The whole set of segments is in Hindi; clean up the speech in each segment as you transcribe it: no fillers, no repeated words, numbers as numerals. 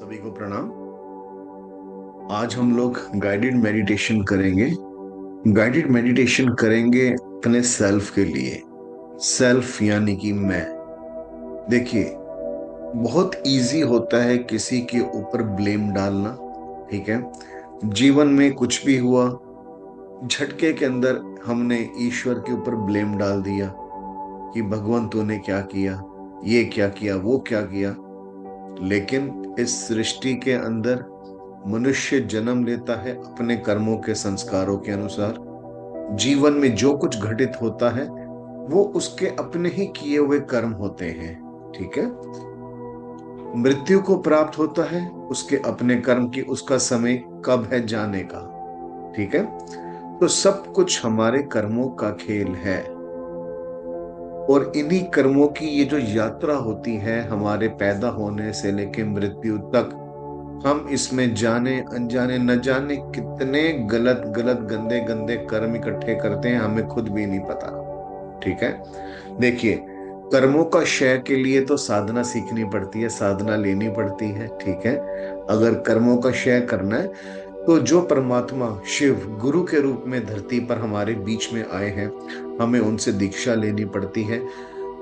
सभी को प्रणाम। आज हम लोग गाइडेड मेडिटेशन करेंगे। गाइडेड मेडिटेशन करेंगे अपने सेल्फ के लिए। सेल्फ यानी कि मैं। देखिए, बहुत इजी होता है किसी के ऊपर ब्लेम डालना। ठीक है, जीवन में कुछ भी हुआ, झटके के अंदर हमने ईश्वर के ऊपर ब्लेम डाल दिया कि भगवान तूने क्या किया, ये क्या किया, वो क्या किया। लेकिन इस सृष्टि के अंदर मनुष्य जन्म लेता है अपने कर्मों के संस्कारों के अनुसार। जीवन में जो कुछ घटित होता है वो उसके अपने ही किए हुए कर्म होते हैं। ठीक है, मृत्यु को प्राप्त होता है उसके अपने कर्म की, उसका समय कब है जाने का। ठीक है, तो सब कुछ हमारे कर्मों का खेल है। और इन्हीं कर्मों की ये जो यात्रा होती है हमारे पैदा होने से लेके मृत्यु तक, हम इसमें जाने अनजाने न जाने कितने गलत गलत गंदे गंदे कर्म इकट्ठे करते हैं, हमें खुद भी नहीं पता। ठीक है, देखिए, कर्मों का क्षय के लिए तो साधना सीखनी पड़ती है, साधना लेनी पड़ती है। ठीक है, अगर कर्मों का क्षय करना है तो जो परमात्मा शिव गुरु के रूप में धरती पर हमारे बीच में आए हैं, हमें उनसे दीक्षा लेनी पड़ती है।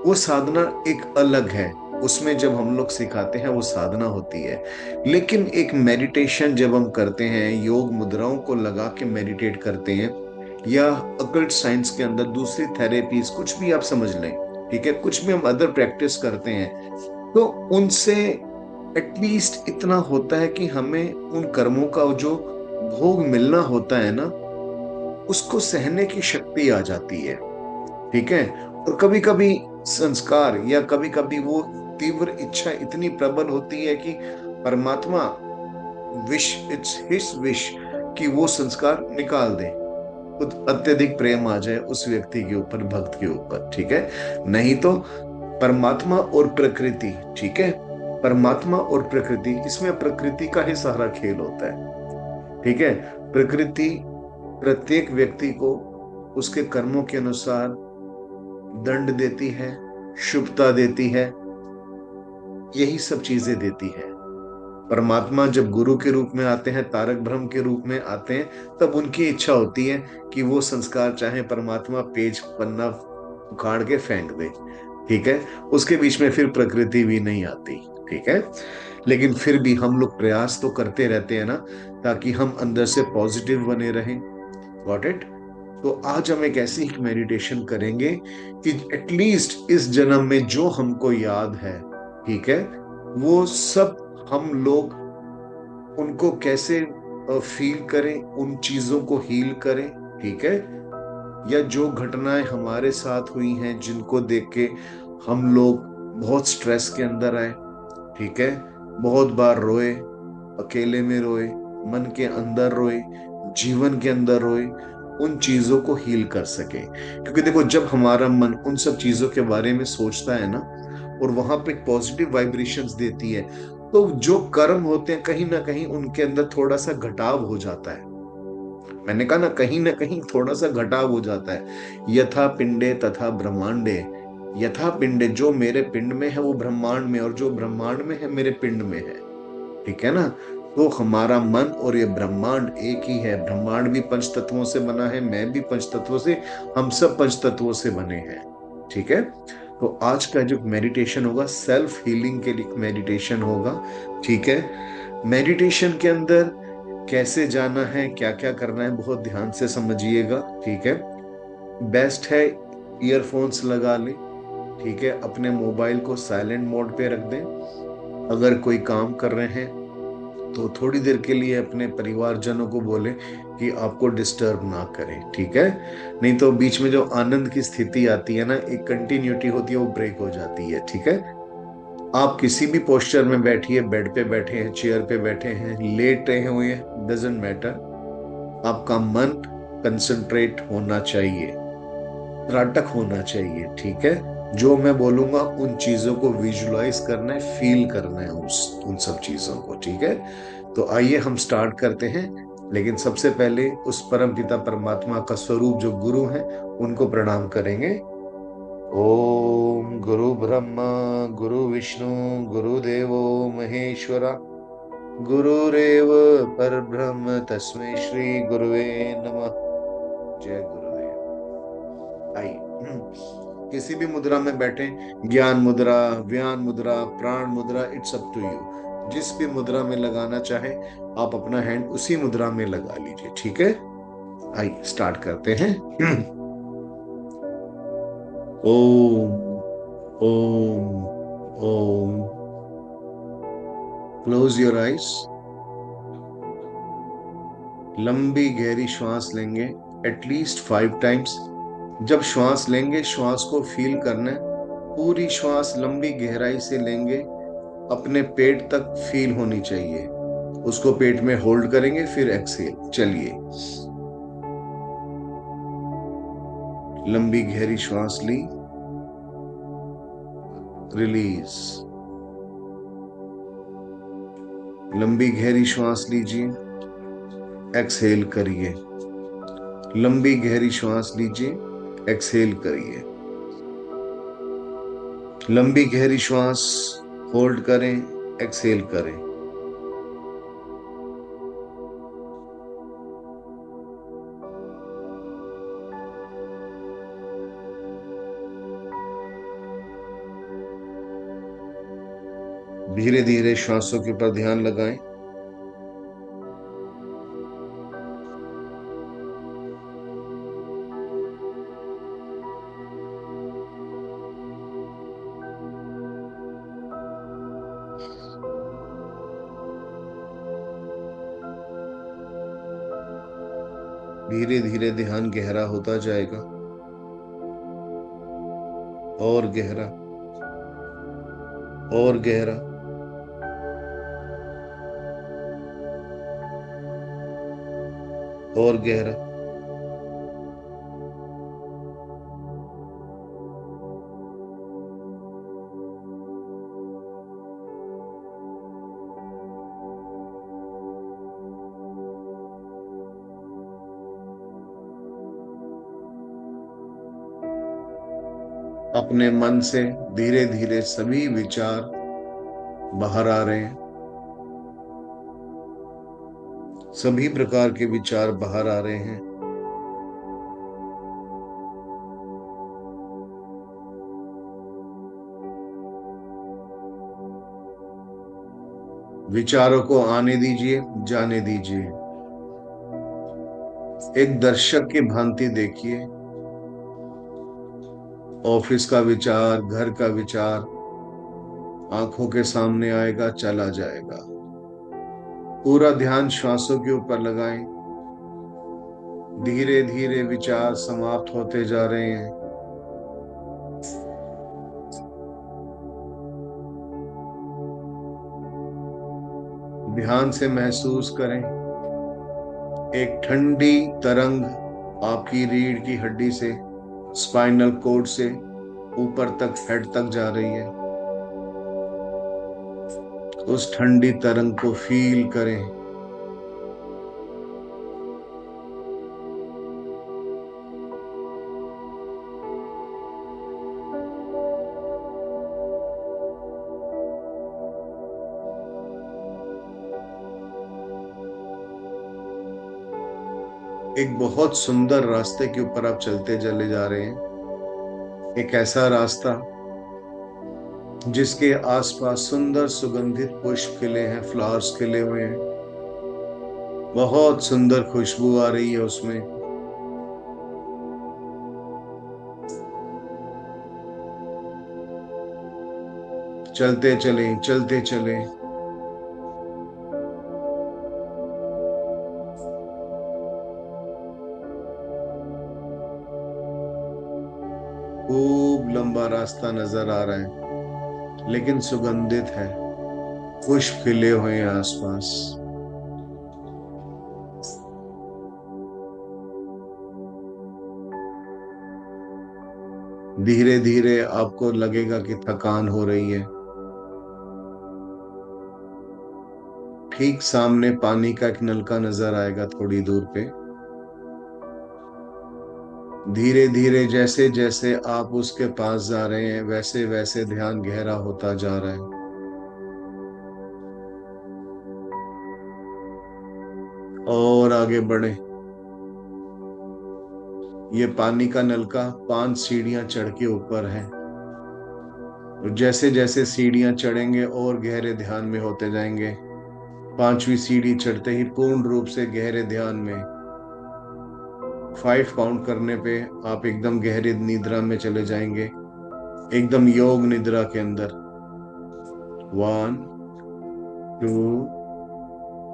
वो साधना एक अलग है, उसमें जब हम लोग सिखाते हैं वो साधना होती है। लेकिन एक मेडिटेशन जब हम करते हैं, योग मुद्राओं को लगा के मेडिटेट करते हैं, या अकल्ट साइंस के अंदर दूसरी थेरेपीज कुछ भी आप समझ लें, ठीक है, कुछ भी हम अदर प्रैक्टिस करते हैं, तो उनसे एटलीस्ट इतना होता है कि हमें उन कर्मों का जो भोग मिलना होता है ना, उसको सहने की शक्ति आ जाती है। ठीक है, और कभी कभी संस्कार या कभी कभी वो तीव्र इच्छा इतनी प्रबल होती है कि परमात्मा विश, इट्स हिज विश कि वो संस्कार निकाल दे, खुद अत्यधिक प्रेम आ जाए उस व्यक्ति के ऊपर, भक्त के ऊपर। ठीक है, नहीं तो परमात्मा और प्रकृति, ठीक है, परमात्मा और प्रकृति, इसमें प्रकृति का ही सारा खेल होता है। ठीक है, प्रकृति प्रत्येक व्यक्ति को उसके कर्मों के अनुसार दंड देती है, शुभता देती है, यही सब चीजें देती है। परमात्मा जब गुरु के रूप में आते हैं, तारक ब्रह्म के रूप में आते हैं, तब उनकी इच्छा होती है कि वो संस्कार चाहे परमात्मा पेज पन्ना उखाड़ के फेंक दे। ठीक है, उसके बीच में फिर प्रकृति भी नहीं आती। ठीक है, लेकिन फिर भी हम लोग प्रयास तो करते रहते हैं ना, ताकि हम अंदर से पॉजिटिव बने रहें। Got it? तो आज हम एक ऐसी मेडिटेशन करेंगे कि एटलीस्ट इस जन्म में जो हमको याद है, ठीक है, वो सब हम लोग उनको कैसे फील करें, उन चीजों को हील करें। ठीक है, या जो घटनाएं हमारे साथ हुई हैं जिनको देख के हम लोग बहुत स्ट्रेस के अंदर आए, ठीक है, बहुत बार रोए, अकेले में रोए, मन के अंदर रोए, जीवन के अंदर रोए, उन चीजों को हील कर सके। क्योंकि देखो, जब हमारा मन उन सब चीजों के बारे में सोचता है ना, और वहां पे पॉजिटिव वाइब्रेशंस देती है, तो जो कर्म होते हैं कहीं ना कहीं उनके अंदर थोड़ा सा घटाव हो जाता है। मैंने कहा ना कहीं थोड़ा सा घटाव हो जाता है। यथा पिंडे तथा ब्रह्मांडे। यथा पिंडे, जो मेरे पिंड में है वो ब्रह्मांड में, और जो ब्रह्मांड में है मेरे पिंड में है। ठीक है ना, तो हमारा मन और ये ब्रह्मांड एक ही है। ब्रह्मांड भी पंच तत्वों से बना है, मैं भी पंच तत्वों से, हम सब पंच तत्वों से बने हैं। ठीक है, तो आज का जो मेडिटेशन होगा सेल्फ हीलिंग के लिए मेडिटेशन होगा। ठीक है, मेडिटेशन के अंदर कैसे जाना है, क्या क्या करना है, बहुत ध्यान से समझिएगा। ठीक है, बेस्ट है ईयरफोन्स लगा लें। ठीक है, अपने मोबाइल को साइलेंट मोड पे रख दें। अगर कोई काम कर रहे हैं तो थोड़ी देर के लिए अपने परिवारजनों को बोलें कि आपको डिस्टर्ब ना करें। ठीक है, नहीं तो बीच में जो आनंद की स्थिति आती है ना, एक कंटिन्यूटी होती है, वो ब्रेक हो जाती है। ठीक है, आप किसी भी पोस्चर में बैठिए, बेड पे बैठे हैं, चेयर पे बैठे हैं, लेटे हुए हैं, डजेंट मैटर, आपका मन कंसंट्रेट होना चाहिए, त्राटक होना चाहिए। ठीक है, जो मैं बोलूंगा उन चीजों को विजुलाइज करना है, फील करना है उन सब चीजों को। ठीक है, तो आइए हम स्टार्ट करते हैं। लेकिन सबसे पहले उस परम पिता परमात्मा का स्वरूप जो गुरु हैं उनको प्रणाम करेंगे। ओम गुरु ब्रह्मा गुरु विष्णु गुरु देवो महेश्वरा, गुरुरेव परब्रह्म तस्मै श्री गुरुवे नमः। जय गुरुदेव। आइए किसी भी मुद्रा में बैठे, ज्ञान मुद्रा, व्यान मुद्रा, प्राण मुद्रा, इट्स अप टू यू। जिस भी मुद्रा में लगाना चाहे आप अपना हैंड उसी मुद्रा में लगा लीजिए, ठीक है। आइए स्टार्ट करते हैं। Om Om Om. Close your eyes. लंबी गहरी श्वास लेंगे एटलीस्ट 5 टाइम्स। जब श्वास लेंगे श्वास को फील करना है। पूरी श्वास लंबी गहराई से लेंगे, अपने पेट तक फील होनी चाहिए। उसको पेट में होल्ड करेंगे, फिर एक्सहेल। चलिए, लंबी गहरी श्वास ली, रिलीज। लंबी गहरी श्वास लीजिए, एक्सहेल करिए। लंबी गहरी श्वास लीजिए, एक्सहेल करिए। लंबी गहरी श्वास होल्ड करें, एक्सहेल करें। धीरे धीरे श्वासों के ऊपर ध्यान लगाएं। धीरे धीरे ध्यान गहरा होता जाएगा, और गहरा, और गहरा। और गहरा। अपने मन से धीरे धीरे सभी विचार बाहर आ रहे हैं। सभी प्रकार के विचार बाहर आ रहे हैं। विचारों को आने दीजिए, जाने दीजिए। एक दर्शक की भांति देखिए। ऑफिस का विचार, घर का विचार आंखों के सामने आएगा, चला जाएगा। पूरा ध्यान श्वासों के ऊपर लगाएं। धीरे धीरे विचार समाप्त होते जा रहे हैं। ध्यान से महसूस करें, एक ठंडी तरंग आपकी रीढ़ की हड्डी से, स्पाइनल कोड से ऊपर तक, हेड तक जा रही है। उस ठंडी तरंग को फील करें। एक बहुत सुंदर रास्ते के ऊपर आप चलते चले जा रहे हैं। एक ऐसा रास्ता जिसके आसपास सुंदर सुगंधित पुष्प खिले हैं, फ्लावर्स खिले हुए हैं। बहुत सुंदर खुशबू आ रही है उसमें। चलते चलें, चलते चलें। खूब लंबा रास्ता नजर आ रहा है, लेकिन सुगंधित है। पुष्प खिले हुए हैं आसपास। धीरे धीरे आपको लगेगा कि थकान हो रही है। ठीक सामने पानी का एक नलका नजर आएगा थोड़ी दूर पे। धीरे धीरे जैसे जैसे आप उसके पास जा रहे हैं, वैसे वैसे ध्यान गहरा होता जा रहा है। और आगे बढ़े। ये पानी का नलका 5 सीढ़ियां चढ़ के ऊपर है। और जैसे जैसे सीढ़ियां चढ़ेंगे और गहरे ध्यान में होते जाएंगे। 5वीं सीढ़ी चढ़ते ही पूर्ण रूप से गहरे ध्यान में, 5 काउंट करने पे आप एकदम गहरी निद्रा में चले जाएंगे, एकदम योग निद्रा के अंदर। 1, 2,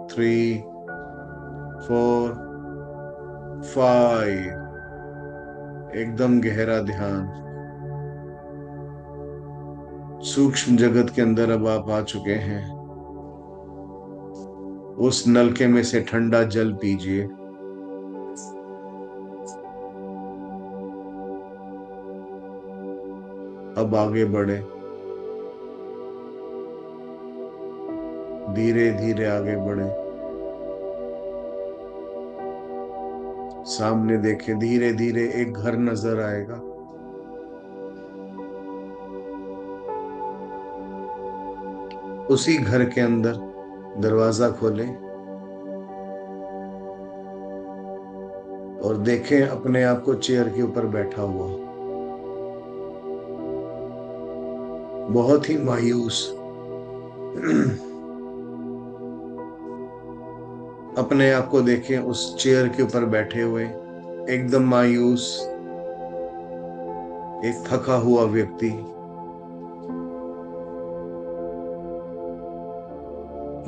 3, 4, 5। एकदम गहरा ध्यान। सूक्ष्म जगत के अंदर अब आप आ चुके हैं। उस नलके में से ठंडा जल पीजिए। अब आगे बढ़े, धीरे धीरे आगे बढ़े। सामने देखे, धीरे धीरे एक घर नजर आएगा। उसी घर के अंदर दरवाजा खोलें और देखें अपने आप को चेयर के ऊपर बैठा हुआ, बहुत ही मायूस। अपने आप को देखें उस चेयर के ऊपर बैठे हुए, एकदम मायूस, एक थका हुआ व्यक्ति।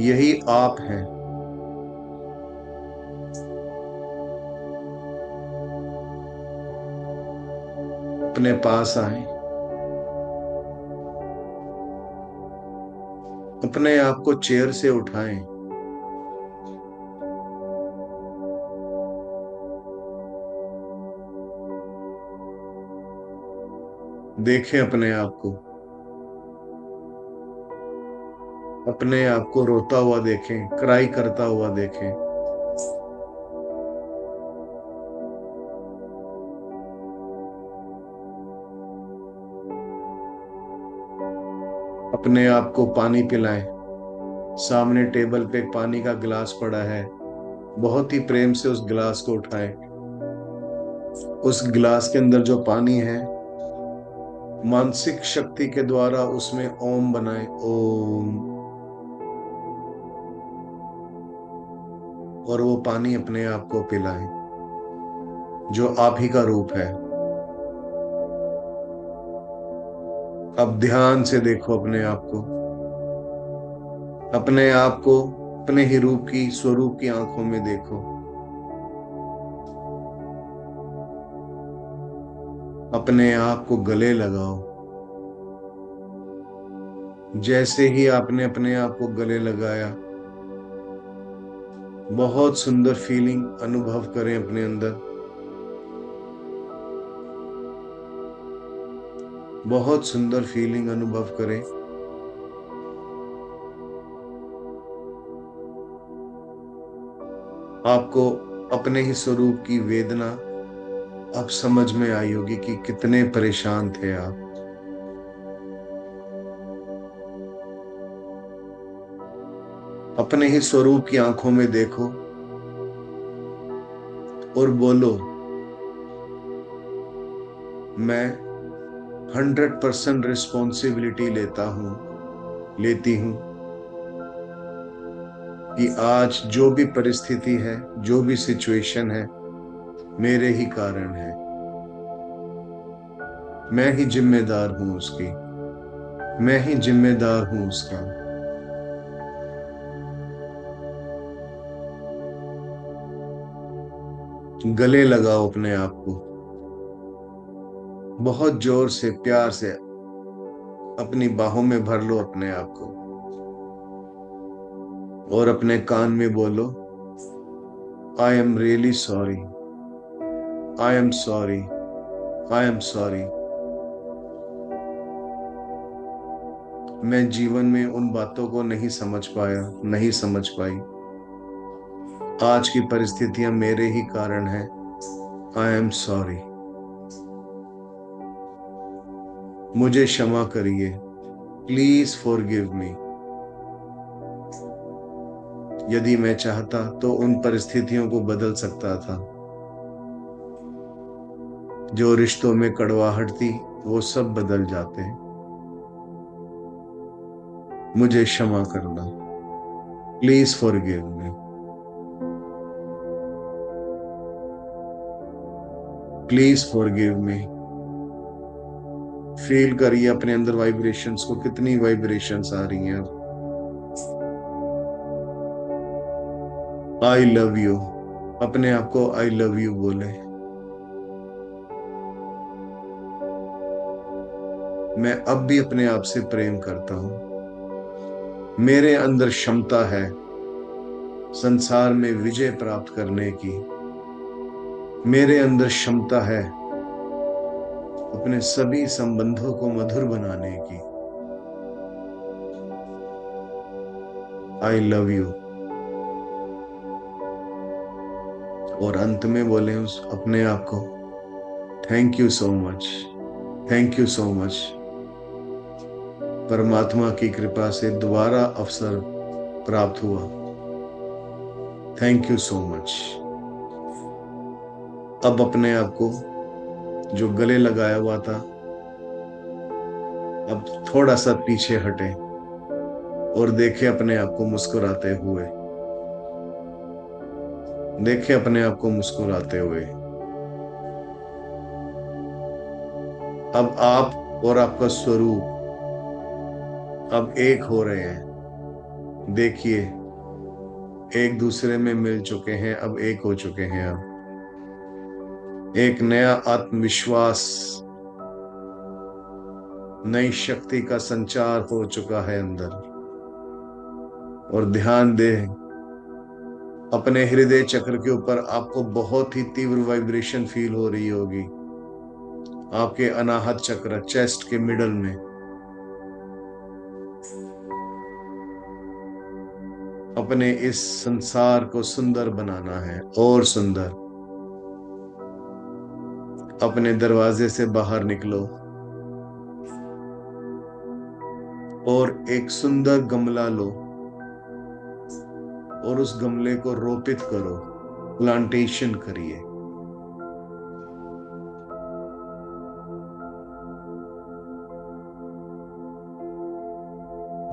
यही आप हैं। अपने पास आए, अपने आप को चेयर से उठाएं। देखें अपने आप को, अपने आप को रोता हुआ देखें, क्राई करता हुआ देखें। अपने आप को पानी पिलाएं। सामने टेबल पे एक पानी का गिलास पड़ा है, बहुत ही प्रेम से उस गिलास को उठाएं। उस गिलास के अंदर जो पानी है, मानसिक शक्ति के द्वारा उसमें ओम बनाएं, ओम। और वो पानी अपने आप को पिलाएं, जो आप ही का रूप है। अब ध्यान से देखो अपने आप को, अपने आप को अपने ही रूप की, स्वरूप की आंखों में देखो। अपने आप को गले लगाओ। जैसे ही आपने अपने आप को गले लगाया, बहुत सुंदर फीलिंग अनुभव करें अपने अंदर। बहुत सुंदर फीलिंग अनुभव करें। आपको अपने ही स्वरूप की वेदना अब समझ में आई होगी कि कितने परेशान थे आप। अपने ही स्वरूप की आंखों में देखो और बोलो, मैं 100% रिस्पॉन्सिबिलिटी लेती हूं कि आज जो भी परिस्थिति है, जो भी सिचुएशन है, मेरे ही कारण है। मैं ही जिम्मेदार हूं उसकी, मैं ही जिम्मेदार हूं उसका। गले लगाओ अपने आप को, बहुत जोर से, प्यार से अपनी बाहों में भर लो अपने आप को और अपने कान में बोलो, I am really sorry, I am sorry, I am sorry. मैं जीवन में उन बातों को नहीं समझ पाया, नहीं समझ पाई। आज की परिस्थितियां मेरे ही कारण हैं। I am sorry. मुझे क्षमा करिए। Please forgive me. यदि मैं चाहता तो उन परिस्थितियों को बदल सकता था। जो रिश्तों में कड़वाहट थी वो सब बदल जाते हैं। मुझे क्षमा करना। Please forgive me. Please forgive me. Feel करिए अपने अंदर वाइब्रेशंस को, कितनी वाइब्रेशंस आ रही हैं। आई लव यू। अपने आप को आई लव यू बोले। मैं अब भी अपने आप से प्रेम करता हूं। मेरे अंदर क्षमता है संसार में विजय प्राप्त करने की। मेरे अंदर क्षमता है अपने सभी संबंधों को मधुर बनाने की। आई लव यू। और अंत में बोले उस अपने आप को, thank you so much. Thank you so much. परमात्मा की कृपा से दोबारा अवसर प्राप्त हुआ। Thank you so much. अब अपने आप को जो गले लगाया हुआ था, अब थोड़ा सा पीछे हटे और देखे अपने आप को मुस्कुराते हुए। देखे अपने आप को मुस्कुराते हुए। अब आप और आपका स्वरूप अब एक हो रहे हैं। देखिए, एक दूसरे में मिल चुके हैं, अब एक हो चुके हैं। अब एक नया आत्मविश्वास, नई शक्ति का संचार हो चुका है अंदर। और ध्यान दे, अपने हृदय चक्र के ऊपर आपको बहुत ही तीव्र वाइब्रेशन फील हो रही होगी। आपके अनाहत चक्र, चेस्ट के मिडल में। अपने इस संसार को सुंदर बनाना है, और सुंदर। अपने दरवाजे से बाहर निकलो और एक सुंदर गमला लो और उस गमले को रोपित करो, प्लांटेशन करिए।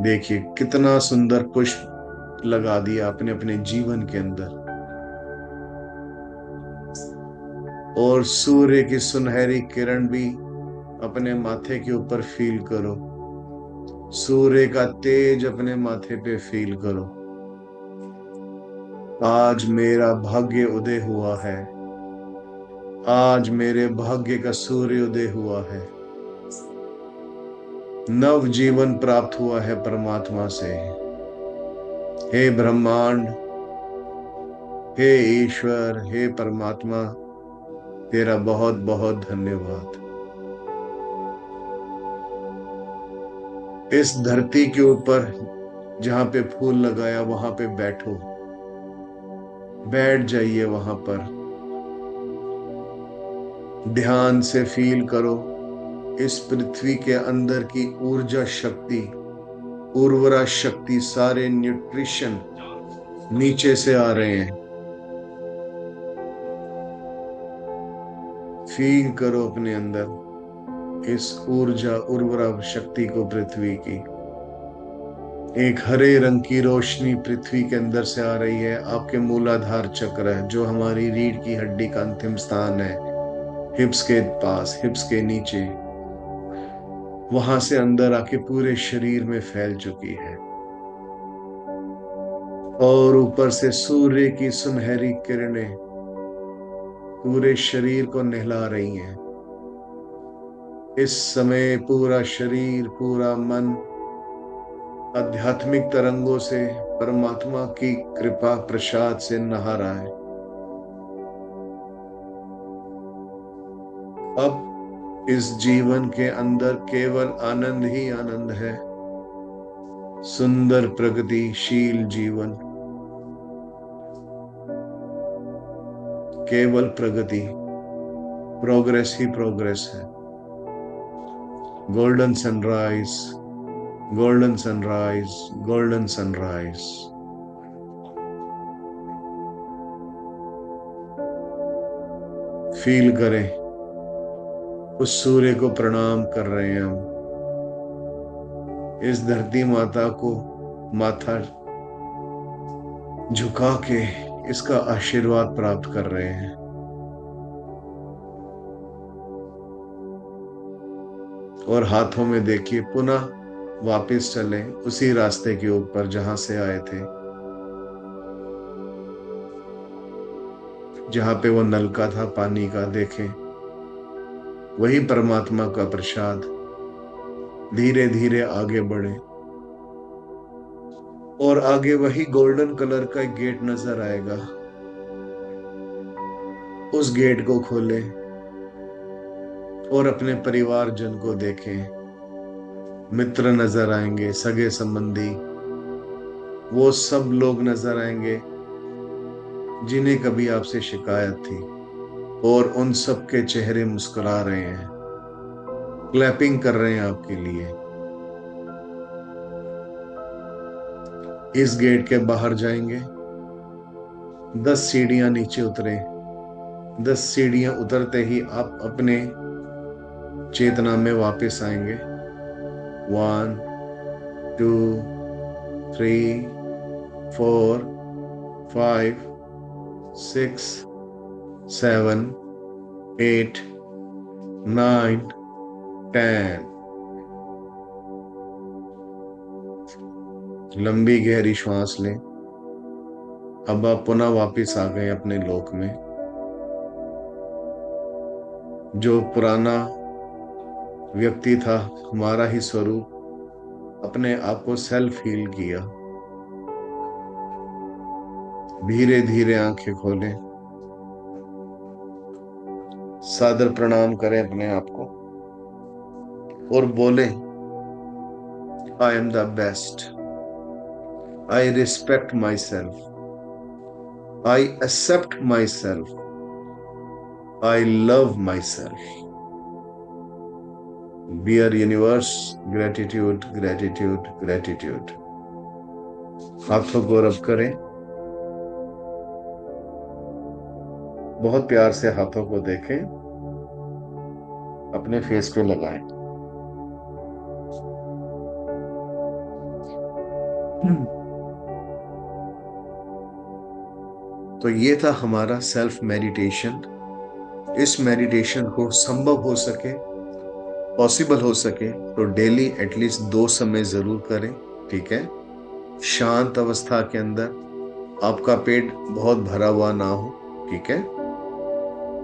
देखिए कितना सुंदर पुष्प लगा दिया आपने अपने जीवन के अंदर। और सूर्य की सुनहरी किरण भी अपने माथे के ऊपर फील करो। सूर्य का तेज अपने माथे पे फील करो। आज मेरा भाग्य उदय हुआ है। आज मेरे भाग्य का सूर्य उदय हुआ है। नव जीवन प्राप्त हुआ है परमात्मा से। हे ब्रह्मांड, हे ईश्वर, हे परमात्मा, तेरा बहुत बहुत धन्यवाद। इस धरती के ऊपर जहां पे फूल लगाया वहां पे बैठो। बैठ जाइए वहां पर। ध्यान से फील करो इस पृथ्वी के अंदर की ऊर्जा शक्ति, उर्वरा शक्ति, सारे न्यूट्रिशन नीचे से आ रहे हैं। फील करो अपने अंदर इस ऊर्जा, उर्वरा शक्ति को, पृथ्वी की। एक हरे रंग की रोशनी पृथ्वी के अंदर से आ रही है। आपके मूलाधार चक्र है, जो हमारी रीढ़ की हड्डी का अंतिम स्थान है, हिप्स के पास, हिप्स के नीचे, वहां से अंदर आके पूरे शरीर में फैल चुकी है। और ऊपर से सूर्य की सुनहरी किरणें पूरे शरीर को नहला रही हैं। इस समय पूरा शरीर, पूरा मन आध्यात्मिक तरंगों से, परमात्मा की कृपा प्रसाद से नहा रहा है। अब इस जीवन के अंदर केवल आनंद ही आनंद है। सुंदर प्रगतिशील जीवन, केवल प्रगति, प्रोग्रेस ही प्रोग्रेस है। Golden sunrise, golden sunrise, golden sunrise. Feel करें, उस सूर्य को प्रणाम कर रहे हैं हम, इस धरती माता को माथा झुका के इसका आशीर्वाद प्राप्त कर रहे हैं। और हाथों में देखिए, पुनः वापस चलें उसी रास्ते के ऊपर जहां से आए थे, जहां पे वो नलका था पानी का, देखें वही परमात्मा का प्रसाद। धीरे धीरे आगे बढ़े और आगे वही गोल्डन कलर का एक गेट नजर आएगा, उस गेट को खोलें और अपने परिवारजन को देखें। मित्र नजर आएंगे, सगे संबंधी, वो सब लोग नजर आएंगे जिन्हें कभी आपसे शिकायत थी, और उन सब के चेहरे मुस्कुरा रहे हैं, क्लैपिंग कर रहे हैं आपके लिए। इस गेट के बाहर जाएंगे, 10 सीढ़ियां नीचे उतरे। 10 सीढ़ियां उतरते ही आप अपने चेतना में वापस आएंगे। 1 2 3 4 5 6 7 8 9 10। लंबी गहरी श्वास लें। अब आप पुनः वापस आ गए अपने लोक में। जो पुराना व्यक्ति था, हमारा ही स्वरूप, अपने आप को सेल्फ हील किया। धीरे धीरे आंखें खोलें, सादर प्रणाम करें अपने आप को और बोलें, I am the best, I respect myself, I accept myself, I love myself. Dear universe, gratitude gratitude gratitude. हाथों को रब करें, बहुत प्यार से हाथों को देखें, अपने फेस पे लगाएं। तो ये था हमारा सेल्फ मेडिटेशन। इस मेडिटेशन को संभव हो सके, पॉसिबल हो सके तो डेली एटलीस्ट 2 समय जरूर करें। ठीक है, शांत अवस्था के अंदर, आपका पेट बहुत भरा हुआ ना हो। ठीक है,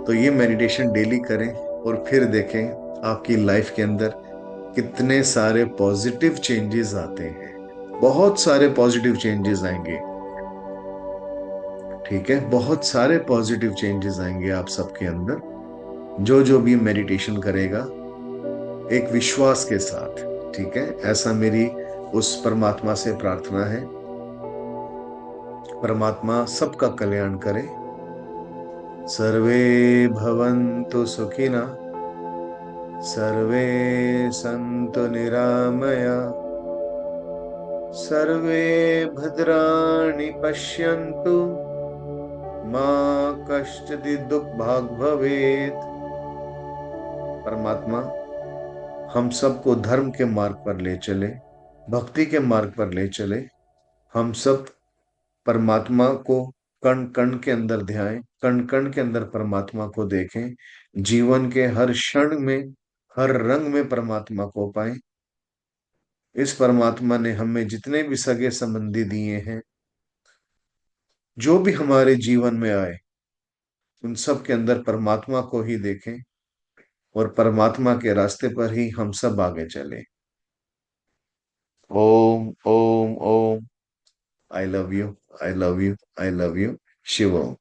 तो ये मेडिटेशन डेली करें और फिर देखें आपकी लाइफ के अंदर कितने सारे पॉजिटिव चेंजेस आते हैं। बहुत सारे पॉजिटिव चेंजेस आएंगे। ठीक है, बहुत सारे पॉजिटिव चेंजेस आएंगे आप सबके अंदर, जो जो भी मेडिटेशन करेगा एक विश्वास के साथ। ठीक है, ऐसा मेरी उस परमात्मा से प्रार्थना है। परमात्मा सबका कल्याण करे। सर्वे भवन्तु सुखिनः, सर्वे सन्तु निरामया, सर्वे भद्राणि पश्यन्तु, माँ कश्चित् दुःखभाग् भवेत्। परमात्मा हम सबको धर्म के मार्ग पर ले चले, भक्ति के मार्ग पर ले चले। हम सब परमात्मा को कण कण के अंदर ध्याएं, कण कण के अंदर परमात्मा को देखें, जीवन के हर क्षण में, हर रंग में परमात्मा को पाएं। इस परमात्मा ने हमें जितने भी सगे संबंधी दिए हैं, जो भी हमारे जीवन में आए, उन सब के अंदर परमात्मा को ही देखें और परमात्मा के रास्ते पर ही हम सब आगे चले। Om Om Om. I love you, I love you, I love you. Shivam.